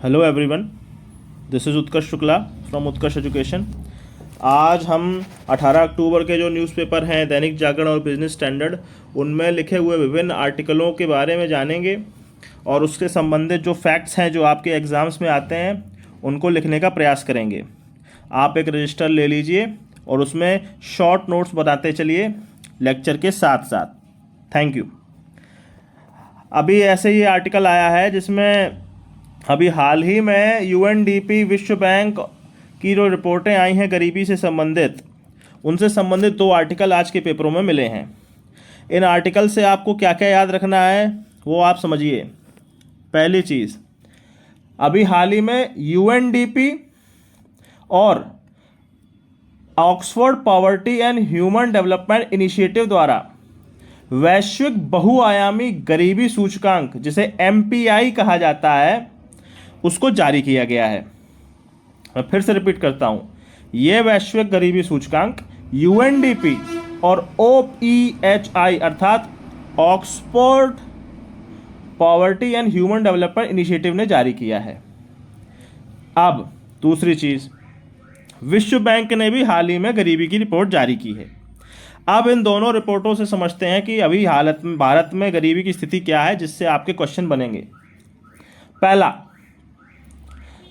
Hello everyone, this is Utkarsh Shukla from Utkarsh education. आज हम 18 अक्टूबर के जो न्यूज़पेपर हैं दैनिक जागरण और बिजनेस स्टैंडर्ड, उनमें लिखे हुए विभिन्न आर्टिकलों के बारे में जानेंगे और उससे संबंधित जो फैक्ट्स हैं जो आपके एग्ज़ाम्स में आते हैं उनको लिखने का प्रयास करेंगे। आप एक रजिस्टर ले लीजिए और उसमें शॉर्ट नोट्स बताते चलिए लेक्चर के साथ साथ। Thank you. अभी ऐसे ही आर्टिकल आया है जिसमें अभी हाल ही में यूएनडीपी विश्व बैंक की जो रिपोर्टें आई हैं गरीबी से संबंधित, उनसे संबंधित 2 आर्टिकल आज के पेपरों में मिले हैं। इन आर्टिकल से आपको क्या क्या याद रखना है वो आप समझिए। पहली चीज़, अभी हाल ही में यूएनडीपी और Oxford poverty and human development initiative द्वारा वैश्विक बहुआयामी गरीबी सूचकांक, जिसे एमपीआई कहा जाता है, उसको जारी किया गया है। मैं फिर से रिपीट करता हूं, यह वैश्विक गरीबी सूचकांक यूएनडीपी और ओईएचआई अर्थात Oxford poverty and human development initiative ने जारी किया है। अब दूसरी चीज, विश्व बैंक ने भी हाल ही में गरीबी की रिपोर्ट जारी की है। अब इन दोनों रिपोर्टों से समझते हैं कि अभी हालत में भारत में गरीबी की स्थिति क्या है, जिससे आपके क्वेश्चन बनेंगे। पहला,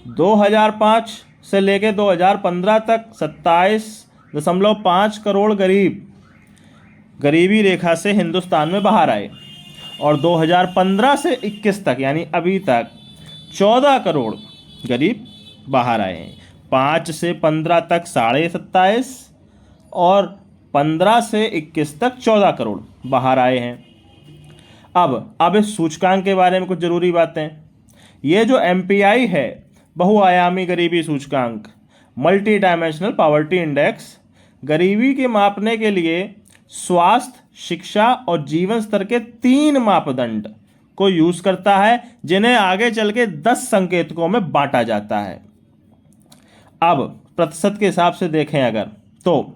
2005 से लेकर 2015 तक 27.5 करोड़ गरीब गरीबी रेखा से हिंदुस्तान में बाहर आए और 2015 से 21 तक यानी अभी तक 14 करोड़ गरीब बाहर आए हैं। 5 से 15 तक 27.5 और 15 से 21 तक 14 करोड़ बाहर आए हैं। अब इस सूचकांक के बारे में कुछ ज़रूरी बातें। ये जो एमपीआई है, बहुआयामी गरीबी सूचकांक, मल्टी डायमेंशनल पॉवर्टी इंडेक्स, गरीबी के मापने के लिए स्वास्थ्य, शिक्षा और जीवन स्तर के 3 मापदंड को यूज करता है, जिन्हें आगे चल के 10 संकेतकों में बांटा जाता है। अब प्रतिशत के हिसाब से देखें अगर, तो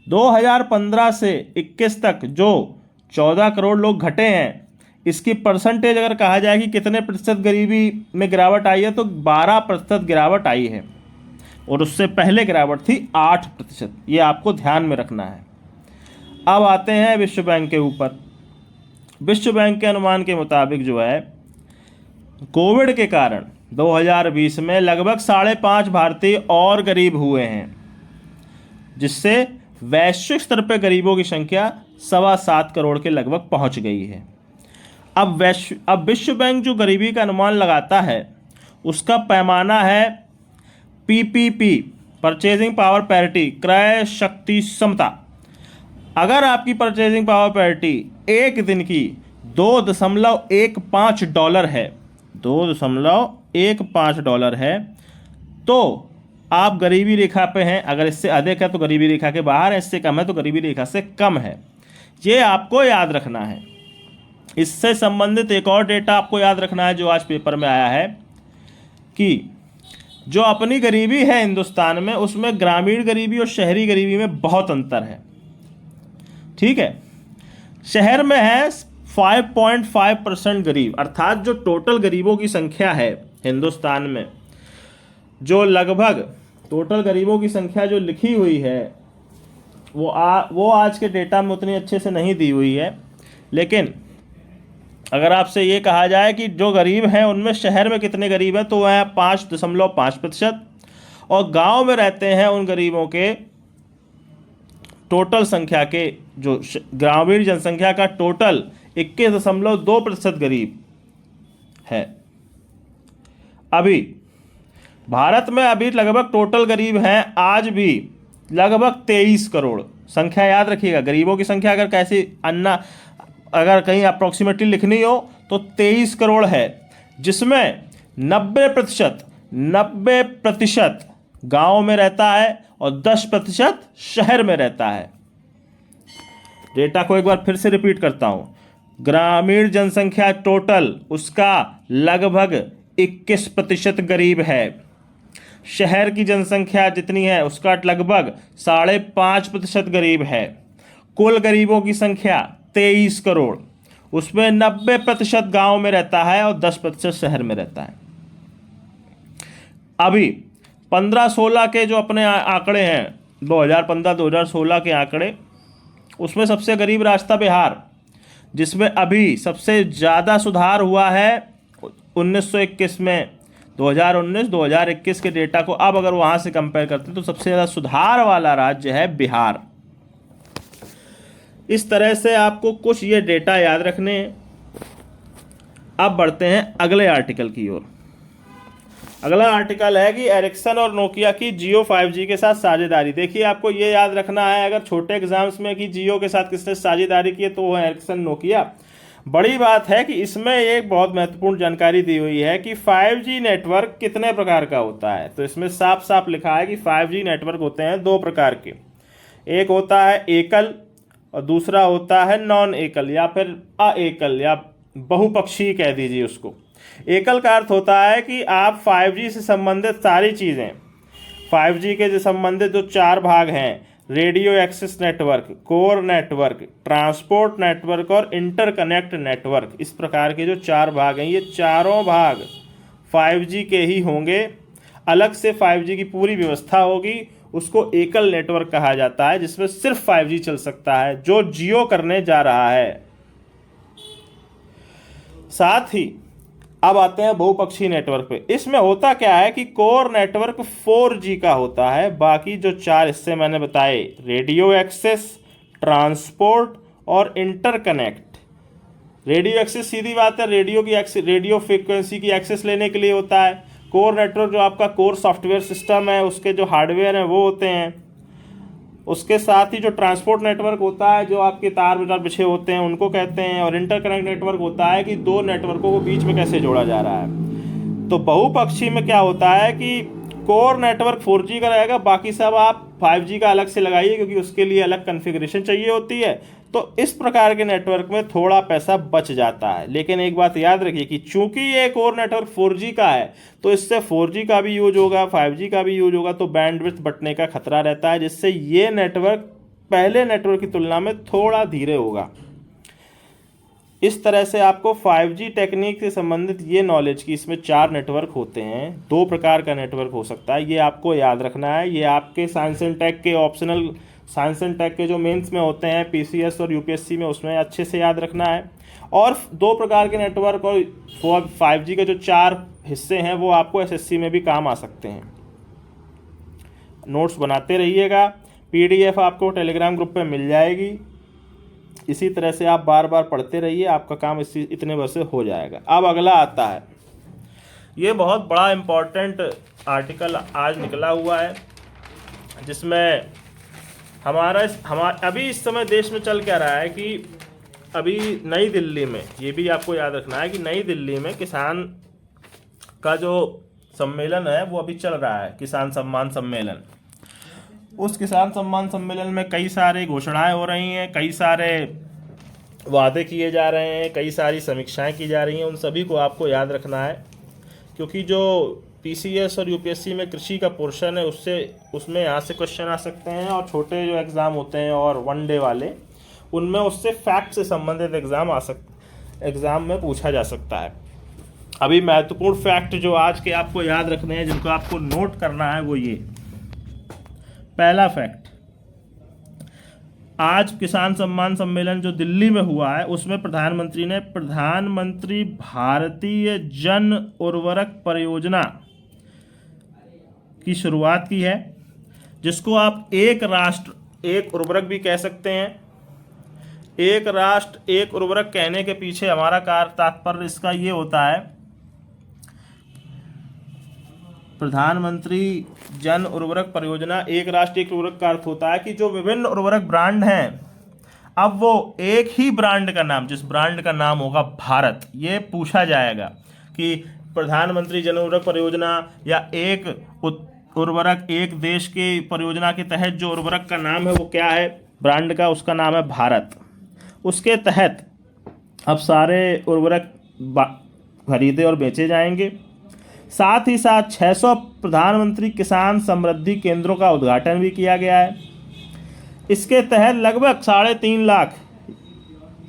2015 से 21 तक जो 14 करोड़ लोग घटे हैं, इसकी परसेंटेज अगर कहा जाए कि कितने प्रतिशत गरीबी में गिरावट आई है, तो 12% गिरावट आई है और उससे पहले गिरावट थी 8%। ये आपको ध्यान में रखना है। अब आते हैं विश्व बैंक के ऊपर। विश्व बैंक के अनुमान के मुताबिक जो है, कोविड के कारण 2020 में लगभग 5.5 भारतीय और गरीब हुए हैं, जिससे वैश्विक स्तर पर गरीबों की संख्या 7.25 करोड़ के लगभग पहुंच गई है। अब विश्व बैंक जो गरीबी का अनुमान लगाता है, उसका पैमाना है पीपीपी, परचेजिंग पावर पैरिटी, क्रय शक्ति समता। अगर आपकी परचेजिंग पावर पैरिटी एक दिन की $2.15 है, $2.15 है, तो आप गरीबी रेखा पे हैं। अगर इससे अधिक है तो गरीबी रेखा के बाहर है, इससे कम है तो गरीबी रेखा से कम है। ये आपको याद रखना है। इससे संबंधित एक और डेटा आपको याद रखना है जो आज पेपर में आया है, कि जो अपनी गरीबी है हिंदुस्तान में, उसमें ग्रामीण गरीबी और शहरी गरीबी में बहुत अंतर है। ठीक है, शहर में है 5.5% गरीब, अर्थात जो टोटल गरीबों की संख्या है हिंदुस्तान में, जो लगभग टोटल गरीबों की संख्या जो लिखी हुई है वो आज के डेटा में उतनी अच्छे से नहीं दी हुई है। लेकिन अगर आपसे ये कहा जाए कि जो गरीब हैं उनमें शहर में कितने गरीब हैं, तो वह 5.5% और गांव में रहते हैं उन गरीबों के टोटल संख्या के, जो ग्रामीण जनसंख्या का टोटल 21.2% गरीब है। अभी भारत में अभी लगभग टोटल गरीब हैं आज भी लगभग 23 करोड़। संख्या याद रखिएगा, गरीबों की संख्या अगर अगर कहीं अप्रॉक्सीमेटली लिखनी हो तो 23 करोड़ है, जिसमें 90% गांव में रहता है और 10% शहर में रहता है। डेटा को एक बार फिर से रिपीट करता हूं, ग्रामीण जनसंख्या टोटल उसका लगभग 21% गरीब है। शहर की जनसंख्या जितनी है उसका लगभग 5.5% गरीब है। कुल गरीबों की संख्या 23 करोड़, उसमें 90% गांव में रहता है और 10% शहर में रहता है। अभी 15-16 के जो अपने आंकड़े हैं, 2015-2016 के आंकड़े, उसमें सबसे गरीब राज्य था बिहार, जिसमें अभी सबसे ज़्यादा सुधार हुआ है 1921 में। 2019-2021 के डेटा को अब अगर वहाँ से कंपेयर करते हैं तो सबसे ज़्यादा सुधार वाला राज्य है बिहार। इस तरह से आपको कुछ ये डेटा याद रखने हैं। अब बढ़ते हैं अगले आर्टिकल की ओर। अगला आर्टिकल है कि एरिक्सन और नोकिया की जियो 5G के साथ साझेदारी। देखिए, आपको ये याद रखना है अगर छोटे एग्जाम्स में कि जियो के साथ किसने साझेदारी की है तो वो है एरिक्सन नोकिया। बड़ी बात है कि इसमें एक बहुत महत्वपूर्ण जानकारी दी हुई है कि 5G नेटवर्क कितने प्रकार का होता है। तो इसमें साफ साफ लिखा है कि 5G नेटवर्क होते हैं दो प्रकार के, एक होता है एकल और दूसरा होता है नॉन एकल या फिर अएकल या बहुपक्षीय कह दीजिए उसको। एकल का अर्थ होता है कि आप 5G से संबंधित सारी चीज़ें, 5G के जो संबंधित जो 4 भाग हैं, radio access network, core network, transport network और इंटरकनेक्ट नेटवर्क, इस प्रकार के जो 4 भाग हैं, ये चारों भाग 5G के ही होंगे। अलग से 5G की पूरी व्यवस्था होगी, उसको एकल नेटवर्क कहा जाता है, जिसमें सिर्फ 5G चल सकता है, जो जियो करने जा रहा है। साथ ही अब आते हैं बहुपक्षीय नेटवर्क पे। इसमें होता क्या है कि कोर नेटवर्क 4G का होता है, बाकी जो 4 हिस्से मैंने बताए, रेडियो एक्सेस, ट्रांसपोर्ट और इंटरकनेक्ट। रेडियो एक्सेस सीधी बात है, रेडियो फ्रीक्वेंसी की एक्सेस लेने के लिए होता है। कोर नेटवर्क जो आपका कोर सॉफ्टवेयर सिस्टम है, उसके जो हार्डवेयर हैं वो होते हैं। उसके साथ ही जो ट्रांसपोर्ट नेटवर्क होता है, जो आपके तार बिछे होते हैं, उनको कहते हैं। और इंटरकनेक्ट नेटवर्क होता है कि दो नेटवर्कों को बीच में कैसे जोड़ा जा रहा है। तो बहुपक्षीय में क्या होता है कि कोर नेटवर्क 4G का रहेगा, बाकी सब आप 5G का अलग से लगाइए, क्योंकि उसके लिए अलग कॉन्फ़िगरेशन चाहिए होती है। तो इस प्रकार के नेटवर्क में थोड़ा पैसा बच जाता है। लेकिन एक बात याद रखिए कि चूंकि ये कोर नेटवर्क 4G का है, तो इससे 4G का भी यूज होगा, 5G का भी यूज होगा, तो बैंडविड्थ बटने का खतरा रहता है, जिससे ये नेटवर्क पहले नेटवर्क की तुलना में थोड़ा धीरे होगा। इस तरह से आपको 5G टेक्निक से संबंधित ये नॉलेज की, इसमें 4 नेटवर्क होते हैं, 2 प्रकार का नेटवर्क हो सकता है, ये आपको याद रखना है। ये आपके साइंस एंड टेक के ऑप्शनल, साइंस एंड टेक के जो मेंस में होते हैं, PCS और UPSC में, उसमें अच्छे से याद रखना है। और 2 प्रकार के नेटवर्क और 5G के जो 4 हिस्से हैं वो आपको SSC में भी काम आ सकते हैं। नोट्स बनाते रहिएगा, PDF आपको टेलीग्राम ग्रुप पे मिल जाएगी। इसी तरह से आप बार बार पढ़ते रहिए, आपका काम इतने वर्ष से हो जाएगा। अब अगला आता है, ये बहुत बड़ा इम्पोर्टेंट आर्टिकल आज निकला हुआ है, जिसमें हमारा अभी इस समय देश में चल क्या रहा है कि अभी नई दिल्ली में, ये भी आपको याद रखना है कि नई दिल्ली में किसान का जो सम्मेलन है वो अभी चल रहा है, किसान सम्मान सम्मेलन। उस किसान सम्मान सम्मेलन में कई सारे घोषणाएं हो रही हैं, कई सारे वादे किए जा रहे हैं, कई सारी समीक्षाएं की जा रही हैं। उन सभी को आपको याद रखना है, क्योंकि जो PCS और UPSC में कृषि का पोर्शन है, उसमें यहाँ से क्वेश्चन आ सकते हैं। और छोटे जो एग्ज़ाम होते हैं और 1 डे वाले, उनमें उससे फैक्ट से संबंधित एग्ज़ाम में पूछा जा सकता है। अभी महत्वपूर्ण फैक्ट जो आज के आपको याद रखने हैं, जिनको आपको नोट करना है, वो ये। पहला फैक्ट, आज किसान सम्मान सम्मेलन जो दिल्ली में हुआ है, उसमें प्रधानमंत्री ने प्रधानमंत्री भारतीय जन उर्वरक परियोजना की शुरुआत की है, जिसको आप एक राष्ट्र एक उर्वरक भी कह सकते हैं। एक राष्ट्र एक उर्वरक कहने के पीछे हमारा तात्पर्य इसका ये होता है, प्रधानमंत्री जन उर्वरक परियोजना, एक राष्ट्र एक उर्वरक का अर्थ होता है कि जो विभिन्न उर्वरक ब्रांड हैं, अब वो एक ही ब्रांड का नाम, जिस ब्रांड का नाम होगा भारत, ये पूछा जाएगा कि प्रधानमंत्री जन उर्वरक परियोजना या एक उर्वरक एक देश की परियोजना के तहत जो उर्वरक का नाम है वो क्या है, ब्रांड का, उसका नाम है भारत। उसके तहत अब सारे उर्वरक खरीदे और बेचे जाएंगे। साथ ही साथ 600 प्रधानमंत्री किसान समृद्धि केंद्रों का उद्घाटन भी किया गया है। इसके तहत लगभग 3.5 लाख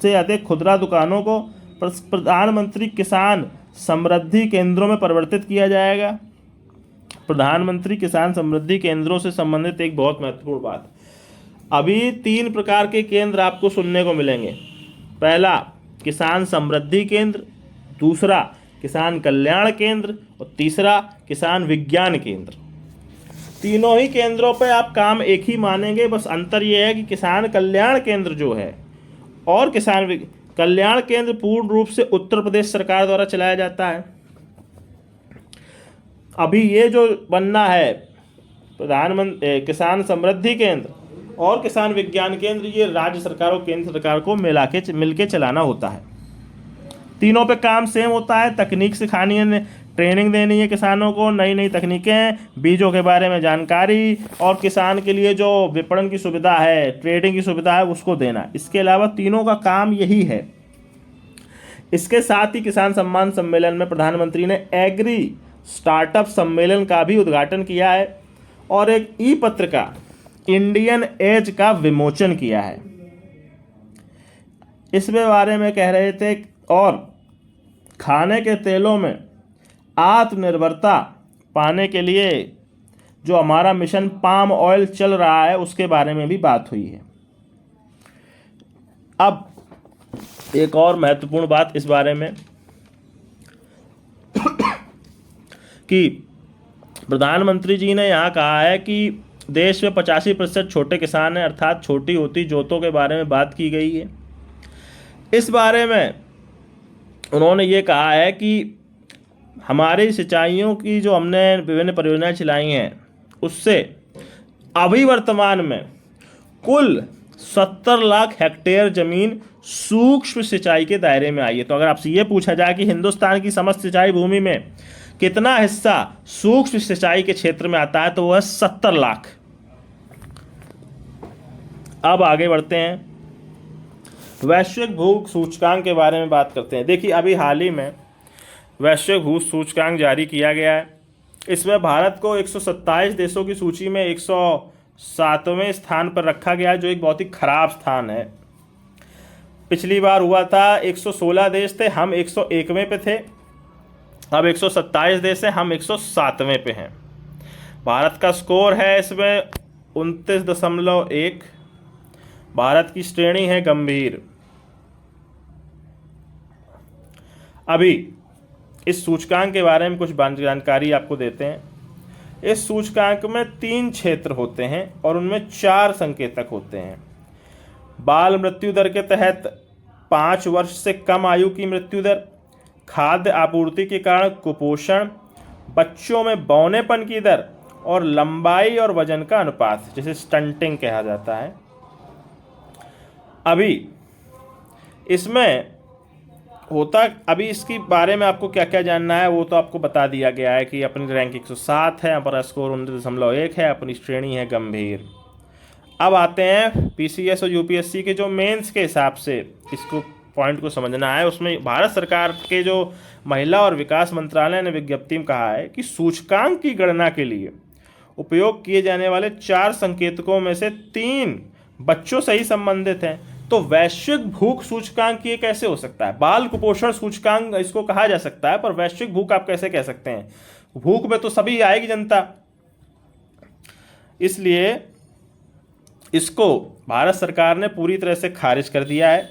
से अधिक खुदरा दुकानों को प्रधानमंत्री किसान समृद्धि केंद्रों में परिवर्तित किया जाएगा। प्रधानमंत्री किसान समृद्धि केंद्रों से संबंधित एक बहुत महत्वपूर्ण बात। अभी 3 प्रकार के केंद्र आपको सुनने को मिलेंगे। पहला किसान समृद्धि केंद्र, दूसरा किसान कल्याण केंद्र और तीसरा किसान विज्ञान केंद्र। तीनों ही केंद्रों पे आप काम एक ही मानेंगे, बस अंतर यह है कि किसान कल्याण केंद्र जो है और कल्याण केंद्र पूर्ण रूप से उत्तर प्रदेश सरकार द्वारा चलाया जाता है। अभी ये जो बनना है प्रधानमंत्री किसान समृद्धि केंद्र और किसान विज्ञान केंद्र, ये राज्य सरकार और केंद्र सरकार को मिलके चलाना होता है। तीनों पे काम सेम होता है। तकनीक सिखानी है, ट्रेनिंग देनी है किसानों को, नई नई तकनीकें, बीजों के बारे में जानकारी और किसान के लिए जो विपणन की सुविधा है, ट्रेडिंग की सुविधा है, उसको देना। इसके अलावा तीनों का काम यही है। इसके साथ ही किसान सम्मान सम्मेलन में प्रधानमंत्री ने एग्री स्टार्टअप सम्मेलन का भी उद्घाटन किया है और एक ई पत्रिका इंडियन एज का विमोचन किया है। इसके बारे में कह रहे थे और खाने के तेलों में आत्मनिर्भरता पाने के लिए जो हमारा मिशन पाम ऑयल चल रहा है उसके बारे में भी बात हुई है। अब एक और महत्वपूर्ण बात इस बारे में कि प्रधानमंत्री जी ने यहाँ कहा है कि देश में 85% छोटे किसान हैं, अर्थात छोटी होती जोतों के बारे में बात की गई है। इस बारे में उन्होंने ये कहा है कि हमारी सिंचाइयों की जो हमने विभिन्न परियोजनाएं चलाई हैं उससे अभी वर्तमान में कुल 70 लाख हेक्टेयर जमीन सूक्ष्म सिंचाई के दायरे में आई है। तो अगर आपसे ये पूछा जाए कि हिंदुस्तान की समस्त सिंचाई भूमि में कितना हिस्सा सूक्ष्म सिंचाई के क्षेत्र में आता है तो वह 70 लाख। अब आगे बढ़ते हैं, वैश्विक भूख सूचकांक के बारे में बात करते हैं। देखिए अभी हाल ही में वैश्विक भूख सूचकांक जारी किया गया है। इसमें भारत को 127 देशों की सूची में 107वें स्थान पर रखा गया है, जो एक बहुत ही खराब स्थान है। पिछली बार हुआ था 116 देश थे, हम 101वें पे थे। अब 127 देश है, हम 107वें पे हैं। भारत का स्कोर है इसमें 29.1। भारत की श्रेणी है गंभीर। अभी इस सूचकांक के बारे में कुछ जानकारी आपको देते हैं। इस सूचकांक में 3 क्षेत्र होते हैं और उनमें 4 संकेतक होते हैं। बाल मृत्यु दर के तहत 5 वर्ष से कम आयु की मृत्यु दर, खाद्य आपूर्ति के कारण कुपोषण, बच्चों में बौनेपन की दर और लंबाई और वजन का अनुपात, जिसे स्टंटिंग कहा जाता है। अभी इसमें होता, अभी इसके बारे में आपको क्या क्या जानना है वो तो आपको बता दिया गया है कि अपनी रैंक 107 है, हमारा स्कोर 19.1 है, अपनी श्रेणी है गंभीर। अब आते हैं पीसीएस और यूपीएससी के जो मेंस के हिसाब से इसको पॉइंट को समझना है। उसमें भारत सरकार के जो महिला और विकास मंत्रालय ने विज्ञप्ति में कहा है कि सूचकांक की गणना के लिए उपयोग किए जाने वाले 4 संकेतकों में से 3 बच्चों से ही संबंधित हैं। तो वैश्विक भूख सूचकांक ये कैसे हो सकता है? बाल कुपोषण सूचकांक इसको कहा जा सकता है, पर वैश्विक भूख आप कैसे कह सकते हैं? भूख में तो सभी आएगी जनता, इसलिए इसको भारत सरकार ने पूरी तरह से खारिज कर दिया है।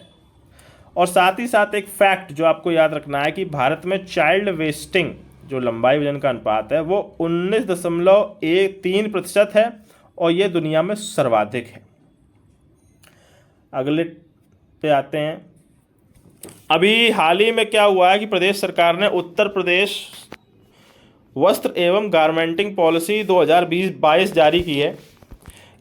और साथ ही साथ एक फैक्ट जो आपको याद रखना है कि भारत में चाइल्ड वेस्टिंग जो लंबाई वजन का अनुपात है वो 19.3% है और ये दुनिया में सर्वाधिक है। अगले पे आते हैं। अभी हाल ही में क्या हुआ है कि प्रदेश सरकार ने उत्तर प्रदेश वस्त्र एवं गारमेंटिंग पॉलिसी 2020-22 जारी की है।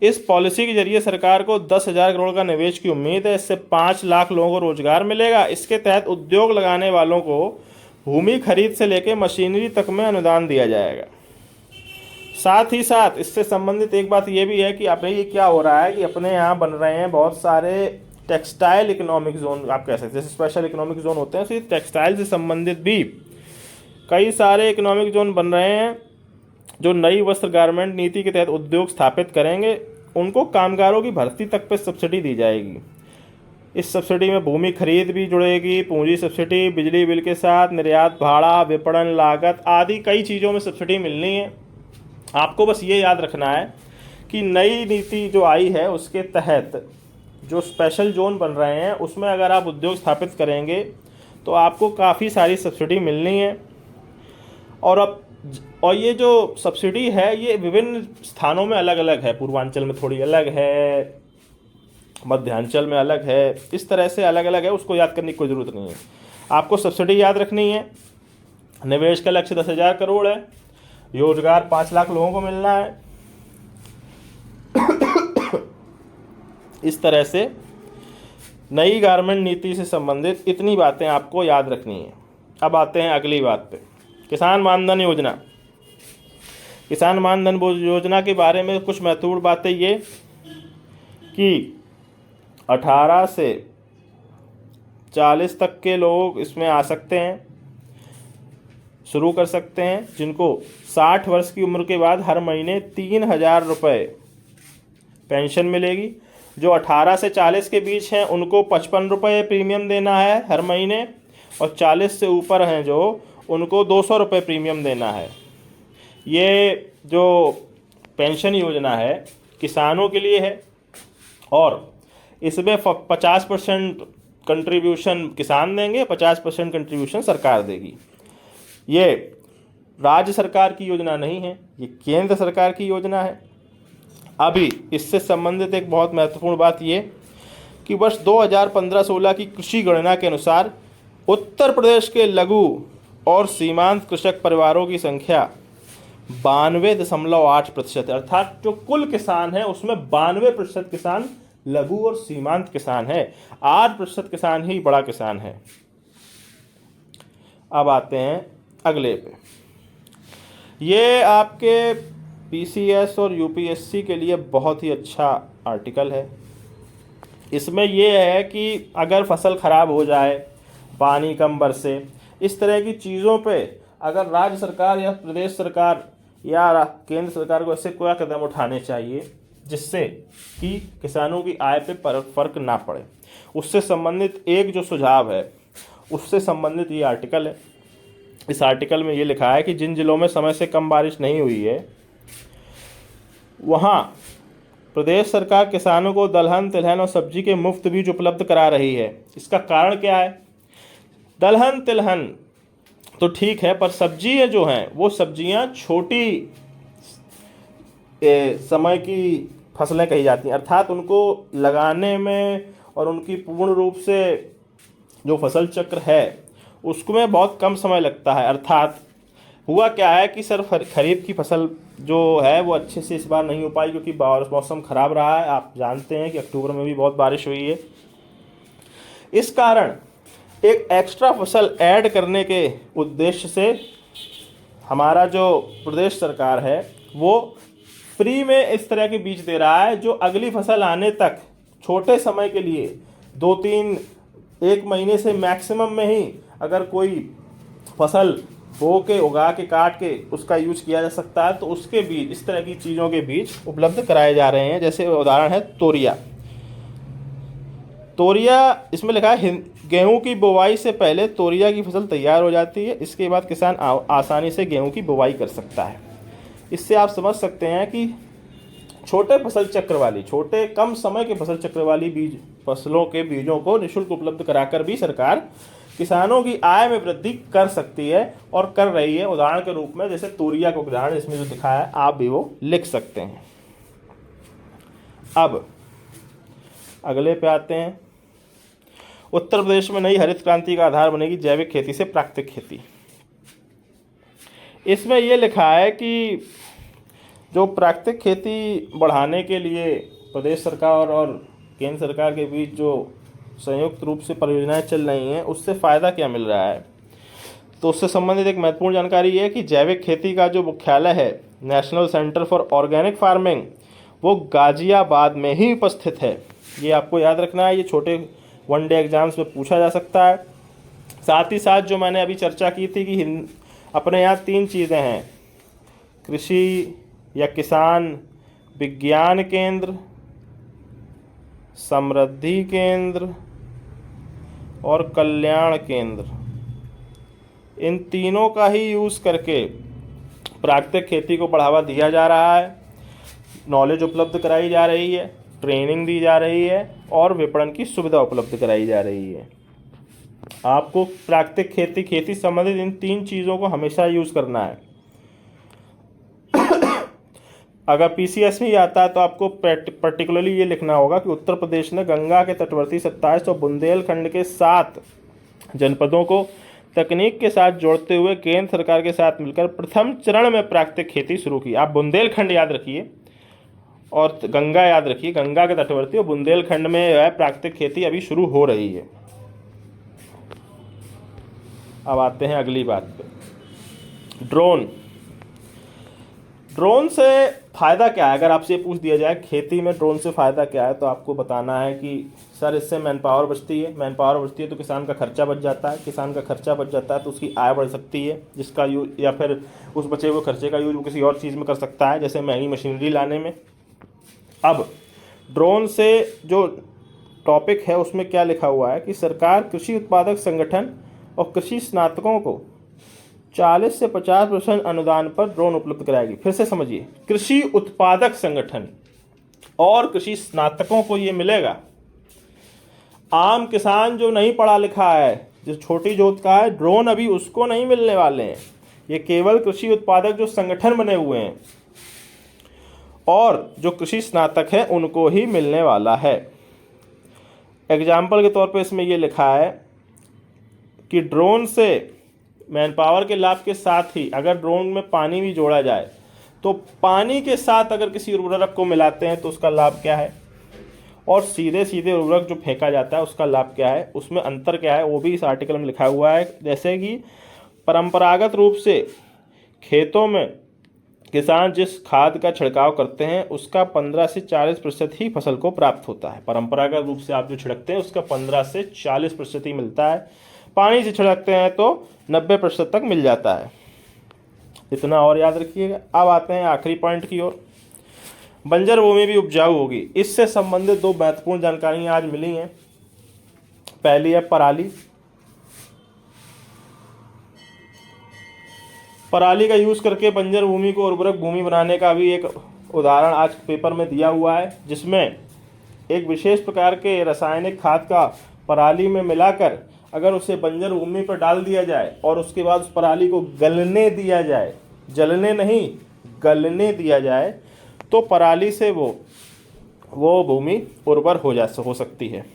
इस पॉलिसी के जरिए सरकार को 10,000 करोड़ का निवेश की उम्मीद है। इससे 5 लाख लोगों को रोजगार मिलेगा। इसके तहत उद्योग लगाने वालों को भूमि खरीद से लेकर मशीनरी तक में अनुदान दिया जाएगा। साथ ही साथ इससे संबंधित एक बात ये भी है कि अपने ये क्या हो रहा है कि अपने यहाँ बन रहे हैं बहुत सारे टेक्सटाइल इकोनॉमिक जोन, आप कह सकते हैं जैसे स्पेशल इकोनॉमिक जोन होते हैं, सिर्फ टेक्सटाइल से संबंधित भी कई सारे इकोनॉमिक जोन बन रहे हैं जो नई वस्त्र गारमेंट नीति के तहत उद्योग स्थापित करेंगे। उनको कामगारों की भर्ती तक पे सब्सिडी दी जाएगी। इस सब्सिडी में भूमि खरीद भी जुड़ेगी, पूंजी सब्सिडी, बिजली बिल के साथ निर्यात भाड़ा, विपणन लागत आदि कई चीज़ों में सब्सिडी मिलनी है। आपको बस ये याद रखना है कि नई नीति जो आई है उसके तहत जो स्पेशल जोन बन रहे हैं उसमें अगर आप उद्योग स्थापित करेंगे तो आपको काफ़ी सारी सब्सिडी मिलनी है। और ये जो सब्सिडी है ये विभिन्न स्थानों में अलग अलग है। पूर्वांचल में थोड़ी अलग है, मध्यांचल में अलग है, इस तरह से अलग अलग है। उसको याद करने की कोई ज़रूरत नहीं है, आपको सब्सिडी याद रखनी है। निवेश का लक्ष्य 10,000 करोड़ है। रोजगार 5 लाख लोगों को मिलना है। इस तरह से नई गारमेंट नीति से संबंधित इतनी बातें आपको याद रखनी है। अब आते हैं अगली बात पे, किसान मानधन योजना। किसान मानधन योजना के बारे में कुछ महत्वपूर्ण बातें ये कि 18 से 40 तक के लोग इसमें आ सकते हैं, शुरू कर सकते हैं, जिनको 60 वर्ष की उम्र के बाद हर महीने 3,000 रुपये पेंशन मिलेगी। जो 18 से 40 के बीच हैं उनको 55 रुपये प्रीमियम देना है हर महीने, और 40 से ऊपर हैं जो उनको 200 रुपये प्रीमियम देना है। ये जो पेंशन योजना है किसानों के लिए है और इसमें 50% कंट्रीब्यूशन किसान देंगे, 50% कंट्रीब्यूशन सरकार देगी। ये राज्य सरकार की योजना नहीं है, ये केंद्र सरकार की योजना है। अभी इससे संबंधित एक बहुत महत्वपूर्ण बात ये कि वर्ष 2015-16 की कृषि गणना के अनुसार उत्तर प्रदेश के लघु और सीमांत कृषक परिवारों की संख्या 92.8% है। अर्थात जो कुल किसान है उसमें 92% किसान लघु और सीमांत किसान है, 8% किसान ही बड़ा किसान है। अब आते हैं अगले पे। ये आपके पीसीएस और यूपीएससी के लिए बहुत ही अच्छा आर्टिकल है। इसमें यह है कि अगर फसल खराब हो जाए, पानी कम बरसे, इस तरह की चीज़ों पे अगर राज्य सरकार या प्रदेश सरकार या केंद्र सरकार को ऐसे कोई कदम उठाने चाहिए जिससे कि किसानों की आय पे फर्क ना पड़े, उससे संबंधित एक जो सुझाव है उससे संबंधित ये आर्टिकल है। इस आर्टिकल में ये लिखा है कि जिन जिलों में समय से कम बारिश नहीं हुई है वहाँ प्रदेश सरकार किसानों को दलहन, तिलहन और सब्जी के मुफ्त बीज उपलब्ध करा रही है। इसका कारण क्या है? दलहन तिलहन तो ठीक है, पर सब्जी जो हैं वो सब्जियां छोटी समय की फसलें कही जाती हैं, अर्थात उनको लगाने में और उनकी पूर्ण रूप से जो फसल चक्र है उसमें बहुत कम समय लगता है। अर्थात हुआ क्या है कि सर खरीफ की फसल जो है वो अच्छे से इस बार नहीं हो पाई क्योंकि मौसम ख़राब रहा है। आप जानते हैं कि अक्टूबर में भी बहुत बारिश हुई है। इस कारण एक एक्स्ट्रा फसल ऐड करने के उद्देश्य से हमारा जो प्रदेश सरकार है वो फ्री में इस तरह के बीज दे रहा है जो अगली फसल आने तक छोटे समय के लिए 1 महीने से मैक्सिमम में ही अगर कोई फसल बो के उगा के काट के उसका यूज किया जा सकता है तो उसके बीज, इस तरह की चीज़ों के बीज उपलब्ध कराए जा रहे हैं। जैसे उदाहरण है तोरिया। इसमें लिखा है गेहूं की बुवाई से पहले तोरिया की फसल तैयार हो जाती है, इसके बाद किसान आसानी से गेहूं की बुवाई कर सकता है। इससे आप समझ सकते हैं कि छोटे कम समय के फसल चक्र वाली फसलों के बीजों को निःशुल्क उपलब्ध कराकर भी सरकार किसानों की आय में वृद्धि कर सकती है और कर रही है। उदाहरण के रूप में जैसे तोरिया का उदाहरण इसमें जो दिखाया है आप भी वो लिख सकते हैं। अब अगले पे आते हैं। उत्तर प्रदेश में नई हरित क्रांति का आधार बनेगी जैविक खेती से प्राकृतिक खेती। इसमें ये लिखा है कि जो प्राकृतिक खेती बढ़ाने के लिए प्रदेश सरकार और केंद्र सरकार के बीच जो संयुक्त रूप से परियोजनाएं चल रही हैं उससे फ़ायदा क्या मिल रहा है, तो उससे संबंधित एक महत्वपूर्ण जानकारी ये है कि जैविक खेती का जो मुख्यालय है national centre for organic farming वो गाजियाबाद में ही उपस्थित है। ये आपको याद रखना है, ये छोटे वनडे एग्जाम्स में पूछा जा सकता है। साथ ही साथ जो मैंने अभी चर्चा की थी कि अपने यहाँ 3 चीज़ें हैं, कृषि या किसान विज्ञान केंद्र, समृद्धि केंद्र और कल्याण केंद्र, इन तीनों का ही यूज़ करके प्राकृतिक खेती को बढ़ावा दिया जा रहा है, नॉलेज उपलब्ध कराई जा रही है, ट्रेनिंग दी जा रही है और विपणन की सुविधा उपलब्ध कराई जा रही है। आपको प्राकृतिक खेती संबंधित इन 3 चीज़ों को हमेशा यूज़ करना है। अगर पीसीएस में आता है तो आपको पर्टिकुलरली ये लिखना होगा कि उत्तर प्रदेश ने गंगा के तटवर्ती 27 और बुंदेलखंड के 7 जनपदों को तकनीक के साथ जोड़ते हुए केंद्र सरकार के साथ मिलकर प्रथम चरण में प्राकृतिक खेती शुरू की। आप बुंदेलखंड याद रखिए और गंगा याद रखिए, गंगा के तटवर्ती और बुंदेलखंड में जो है प्राकृतिक खेती अभी शुरू हो रही है। अब आते हैं अगली बात पे, ड्रोन से फ़ायदा क्या है। अगर आपसे पूछ दिया जाए खेती में ड्रोन से फ़ायदा क्या है, तो आपको बताना है कि सर इससे मैन पावर बचती है, तो किसान का खर्चा बच जाता है, तो उसकी आय बढ़ सकती है, जिसका यूज या फिर उस बचे हुए खर्चे का यूज वो किसी और चीज़ में कर सकता है, जैसे महंगी मशीनरी लाने में। अब ड्रोन से जो टॉपिक है उसमें क्या लिखा हुआ है कि सरकार कृषि उत्पादक संगठन और कृषि स्नातकों को 40 से 50% अनुदान पर ड्रोन उपलब्ध कराएगी। फिर से समझिए, कृषि उत्पादक संगठन और कृषि स्नातकों को ये मिलेगा। आम किसान जो नहीं पढ़ा लिखा है, जो छोटी जोत का है, ड्रोन अभी उसको नहीं मिलने वाले हैं। ये केवल कृषि उत्पादक जो संगठन बने हुए हैं और जो कृषि स्नातक हैं उनको ही मिलने वाला है। एग्जाम्पल के तौर पे इसमें ये लिखा है कि ड्रोन से मैन पावर के लाभ के साथ ही अगर ड्रोन में पानी भी जोड़ा जाए तो पानी के साथ अगर किसी उर्वरक को मिलाते हैं तो उसका लाभ क्या है, और सीधे उर्वरक जो फेंका जाता है उसका लाभ क्या है, उसमें अंतर क्या है, वो भी इस आर्टिकल में लिखा हुआ है। जैसे कि परंपरागत रूप से खेतों में किसान जिस खाद का छिड़काव करते हैं उसका 15 से 40% ही फसल को प्राप्त होता है। परंपरागत रूप से आप जो छिड़कते हैं उसका 15 से 40% ही मिलता है, पानी से छिड़कते हैं तो 90% तक मिल जाता है। इतना और याद रखिएगा। अब आते हैं आखिरी पॉइंट की ओर, बंजर भूमि भी उपजाऊ होगी। इससे संबंधित 2 महत्वपूर्ण जानकारियां आज मिली हैं। पहली है पराली का यूज करके बंजर भूमि को उर्वरक भूमि बनाने का भी एक उदाहरण आज पेपर में दिया हुआ है, जिसमें एक विशेष प्रकार के रासायनिक खाद का पराली में मिलाकर अगर उसे बंजर भूमि पर डाल दिया जाए और उसके बाद उस पराली को गलने दिया जाए, जलने नहीं गलने दिया जाए, तो पराली से वो भूमि उर्वर हो सकती है।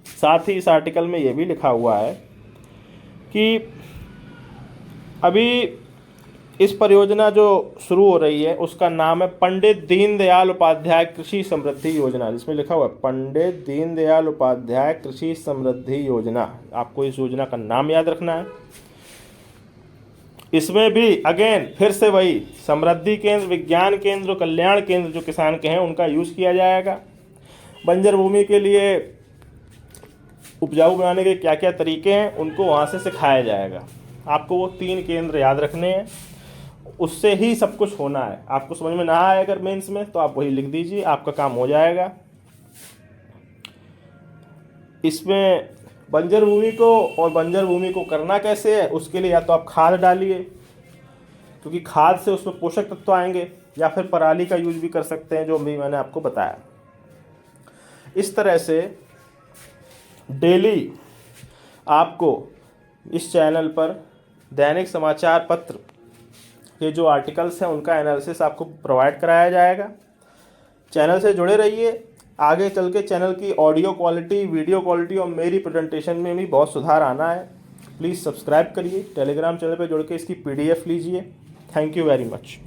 साथ ही इस आर्टिकल में ये भी लिखा हुआ है कि अभी इस परियोजना जो शुरू हो रही है उसका नाम है पंडित दीनदयाल उपाध्याय कृषि समृद्धि योजना, जिसमें लिखा हुआ है पंडित दीनदयाल उपाध्याय कृषि समृद्धि योजना। आपको इस योजना का नाम याद रखना है। इसमें भी अगेन फिर से वही समृद्धि केंद्र, विज्ञान केंद्र, कल्याण केंद्र जो किसान के हैं उनका यूज किया जाएगा। बंजर भूमि के लिए उपजाऊ बनाने के क्या क्या तरीके हैं उनको वहाँ से सिखाया जाएगा। आपको वो 3 केंद्र याद रखने हैं, उससे ही सब कुछ होना है। आपको समझ में ना आए अगर मेंस में तो आप वही लिख दीजिए, आपका काम हो जाएगा। इसमें बंजर भूमि को करना कैसे है, उसके लिए या तो आप खाद डालिए क्योंकि खाद से उसमें पोषक तत्व आएंगे, या फिर पराली का यूज भी कर सकते हैं जो भी मैंने आपको बताया। इस तरह से डेली आपको इस चैनल पर दैनिक समाचार पत्र के जो आर्टिकल्स हैं उनका एनालिसिस आपको प्रोवाइड कराया जाएगा। चैनल से जुड़े रहिए। आगे चल के चैनल की ऑडियो क्वालिटी, वीडियो क्वालिटी और मेरी प्रेजेंटेशन में भी बहुत सुधार आना है। प्लीज़ सब्सक्राइब करिए। टेलीग्राम चैनल पर जुड़ के इसकी PDF लीजिए। Thank you very much.